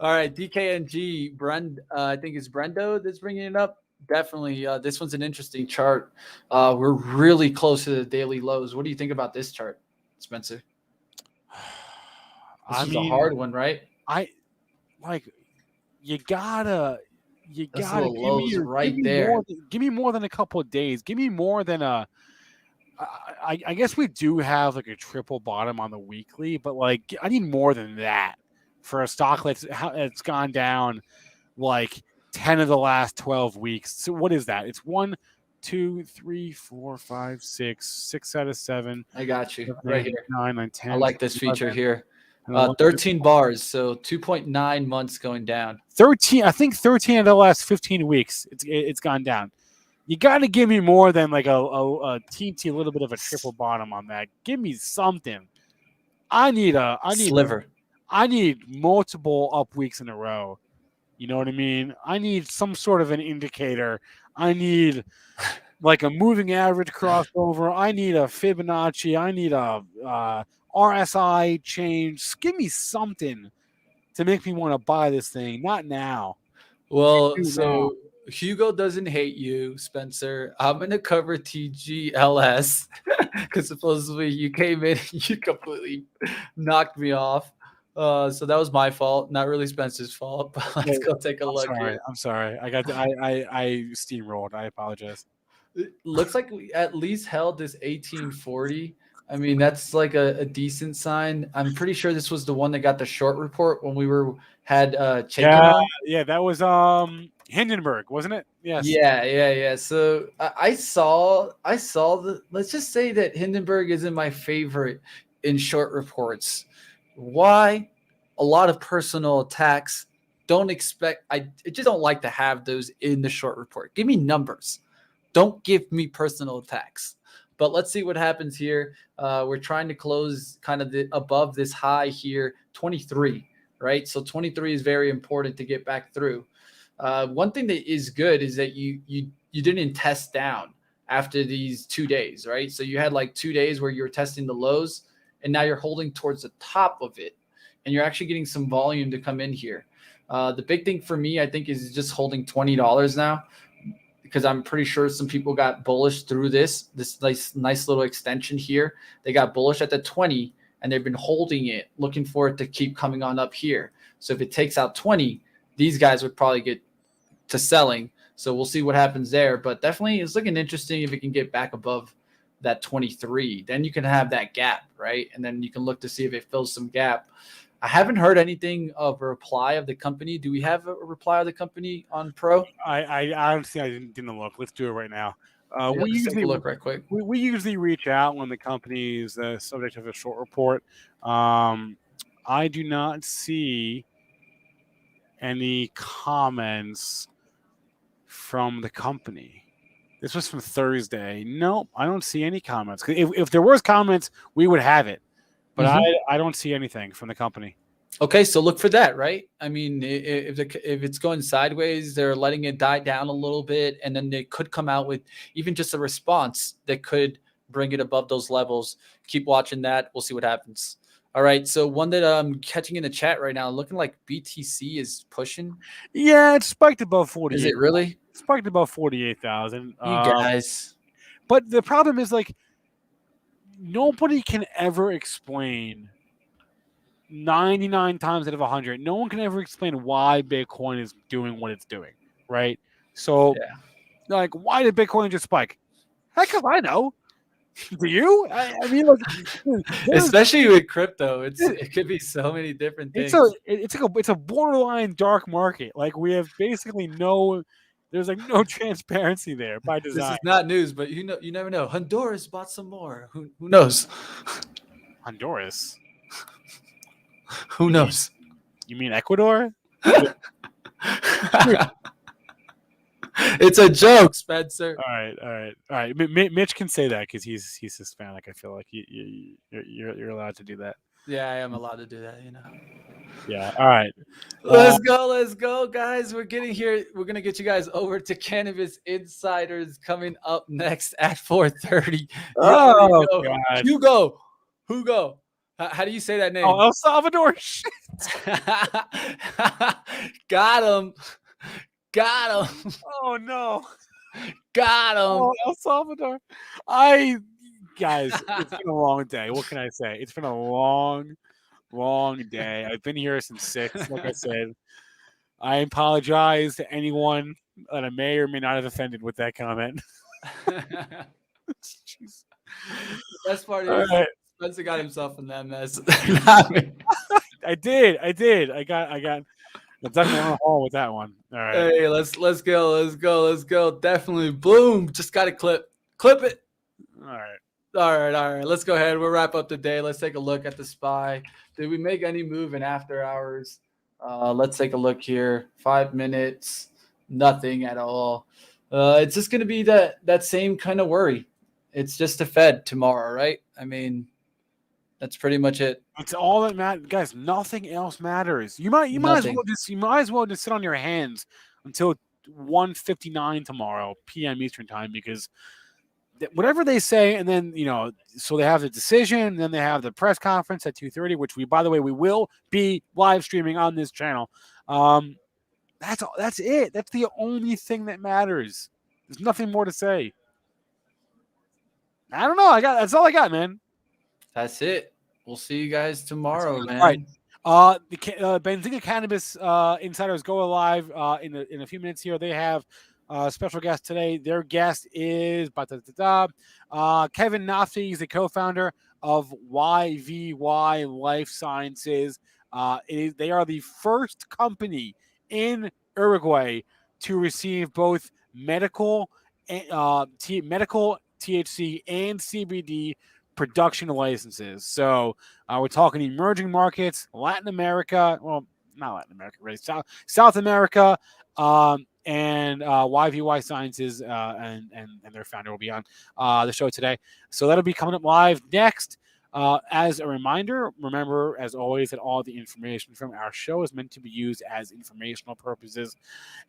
S2: All right, DKNG, I think it's Brendo that's bringing it up. Definitely, this one's an interesting chart. We're really close to the daily lows. What do you think about this chart, Spencer? This is a hard one, right?
S1: You gotta give me more than a couple of days. Give me more than I guess we do have like a triple bottom on the weekly, but like I need more than that for a stock that's gone down like 10 of the last 12 weeks. So what is that? It's 1, 2, 3, 4, 5, 6 out of 7.
S2: I got you right here.
S1: 9, 9, 10.
S2: I like this feature here. 13 bars, so 2.9 months going down.
S1: 13. I think 13 of the last 15 weeks. It's gone down. You got to give me more than like a little bit of a triple bottom on that. Give me something. I need
S2: sliver.
S1: I need multiple up weeks in a row. You know what I mean? I need some sort of an indicator. I need like a moving average crossover. I need a Fibonacci. I need a RSI change. Give me something to make me want to buy this thing. Not now.
S2: Well, so Hugo doesn't hate you, Spencer. I'm going to cover TGLS because supposedly you came in and you completely knocked me off. So that was my fault, not really Spencer's fault. But let's go take a look.
S1: I'm sorry. I steamrolled. I apologize.
S2: It looks like we at least held this 1840. I mean, that's like a decent sign. I'm pretty sure this was the one that got the short report when we had Chaikin on.
S1: Yeah, that was Hindenburg, wasn't it? Yes.
S2: Yeah. So I saw let's just say that Hindenburg isn't my favorite in short reports. Why? A lot of personal attacks. I just don't like to have those in the short report. Give me numbers. Don't give me personal attacks. But let's see what happens here. We're trying to close kind of above this high here, 23, right? So 23 is very important to get back through. One thing that is good is that you didn't test down after these 2 days, right? So you had like 2 days where you were testing the lows, and now you're holding towards the top of it, and you're actually getting some volume to come in here. The big thing for me, I think, is just holding $20 now, because I'm pretty sure some people got bullish through this nice little extension here. They got bullish at the 20, and they've been holding it, looking for it to keep coming on up here. So if it takes out 20, these guys would probably get to selling. So we'll see what happens there. But definitely it's looking interesting if it can get back above that 23. Then you can have that gap, right? And then you can look to see if it fills some gap. I haven't heard anything of a reply of the company. Do we have a reply of the company on Pro?
S1: I honestly didn't look. Let's do it right now.
S2: We usually look right quick.
S1: We usually reach out when the company is the subject of a short report. I do not see any comments from the company. This was from Thursday. Nope, I don't see any comments. If there was comments, we would have it. But I don't see anything from the company.
S2: Okay, so look for that, right? I mean, if it's going sideways, they're letting it die down a little bit, and then they could come out with even just a response that could bring it above those levels. Keep watching that. We'll see what happens. All right, so one that I'm catching in the chat right now, looking like BTC is pushing.
S1: Yeah, it spiked above 48.
S2: Is it really?
S1: It spiked above 48,000.
S2: You guys.
S1: But the problem is, like, nobody can ever explain 99 times out of 100. No one can ever explain why Bitcoin is doing what it's doing, right? So, like, why did Bitcoin just spike? Heck if I know. Do you? I mean, look,
S2: Especially with crypto, it could be so many different things.
S1: It's a borderline dark market. Like we have basically there's like no transparency there by
S2: This
S1: design.
S2: is not news, but you never know. Honduras bought some more. Who knows?
S1: Honduras.
S2: Who knows?
S1: You mean Ecuador?
S2: It's a joke, Spencer.
S1: All right. Mitch can say that because he's Hispanic. I feel like you're allowed to do that.
S2: Yeah, I am allowed to do that.
S1: Yeah. All right.
S2: Let's go, guys. We're getting here. We're gonna get you guys over to Cannabis Insiders coming up next at 4:30.
S1: Oh, God.
S2: Hugo. How do you say that name?
S1: Oh, El Salvador. Shit.
S2: Got him.
S1: Oh no.
S2: Got him.
S1: Oh, El Salvador. Guys, it's been a long day. What can I say? It's been a long day. I've been here since 6, like I said. I apologize to anyone that I may or may not have offended with that comment.
S2: The best part is Spencer got himself in that mess.
S1: I did. I got definitely on the hole with that one. All right.
S2: Hey, let's go. Definitely. Boom. Just got to clip it. All right. Let's go ahead. We'll wrap up the day. Let's take a look at the SPY. Did we make any move in after hours? Let's take a look here. 5 minutes. Nothing at all. It's just going to be that same kind of worry. It's just the Fed tomorrow, right? I mean, that's pretty much it.
S1: It's all that matters, guys. Nothing else matters. You might as well just sit on your hands until 1:59 tomorrow p.m. Eastern time, because whatever they say, and then so they have the decision, and then they have the press conference at 2:30, which by the way, we will be live streaming on this channel. That's it. That's the only thing that matters. There's nothing more to say. I don't know. That's all I got, man.
S2: That's it. We'll see you guys tomorrow, man.
S1: All right. The Benzinga Cannabis Insiders go live in a few minutes here. They have a special guest today. Their guest is Kevin Nafti. He's the co-founder of YVY Life Sciences. They are the first company in Uruguay to receive both medical THC and CBD production licenses. So we're talking emerging markets, Latin America. Well, not Latin America, really. South America, and YVY Sciences and their founder will be on the show today. So that'll be coming up live next. As a reminder, remember, as always, that all the information from our show is meant to be used as informational purposes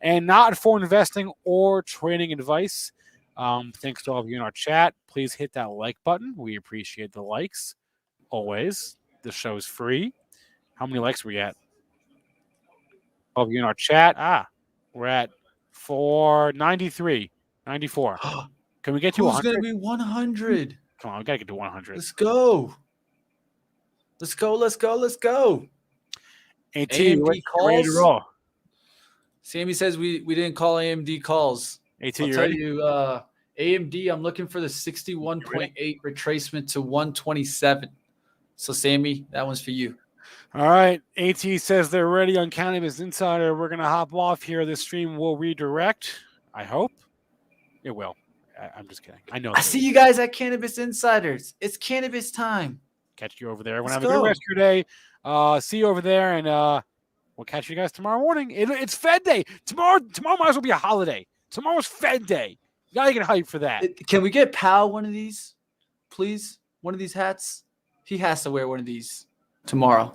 S1: and not for investing or trading advice. Thanks to all of you in our chat. Please hit that like button. We appreciate the likes. Always. The show's free. How many likes we at? All of you in our chat. We're at 493, 94. Can we get to 100?
S2: Who's going to be 100?
S1: Come on, we got to get to 100.
S2: Let's go.
S1: AT,
S2: AMD calls.
S1: Ready to roll.
S2: Sammy says we didn't call AMD calls.
S1: AT,
S2: I'll
S1: you
S2: tell
S1: ready?
S2: you, AMD, I'm looking for the 61.8 retracement to 127. So, Sammy, that one's for you.
S1: All right. AT says they're ready on Cannabis Insider. We're going to hop off here. This stream will redirect. I hope it will. I'm just kidding. I know.
S2: I see you guys at Cannabis Insiders. It's cannabis time.
S1: Catch you over there. We're going to have a good rest of your day. See you over there, and we'll catch you guys tomorrow morning. It's Fed Day. Tomorrow might as well be a holiday. Tomorrow's Fed Day. You got to get hyped for that.
S2: Can we get Powell one of these, please? One of these hats? He has to wear one of these tomorrow.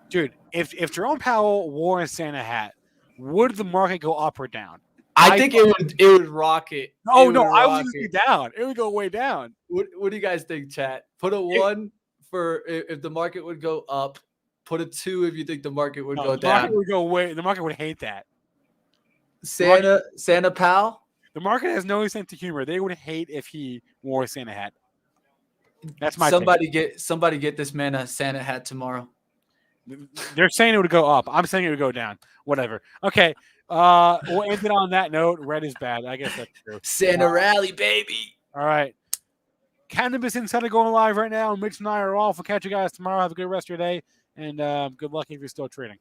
S1: Dude, if Jerome Powell wore a Santa hat, would the market go up or down?
S2: I think it would rocket.
S1: I wouldn't be down. It would go way down.
S2: What do you guys think, chat? Put a 1 for if the market would go up. Put a 2 if you think the market would go down.
S1: The market would hate that.
S2: Santa Powell?
S1: The market has no sense of humor. They would hate if he wore a Santa hat. That's my
S2: somebody get this man a Santa hat tomorrow.
S1: They're saying it would go up. I'm saying it would go down. Whatever. Okay. We'll end it on that note. Red is bad. I guess that's true.
S2: Santa rally, baby.
S1: All right. Cannabis Insider going live right now. Mitch and I are off. We'll catch you guys tomorrow. Have a good rest of your day, and good luck if you're still trading.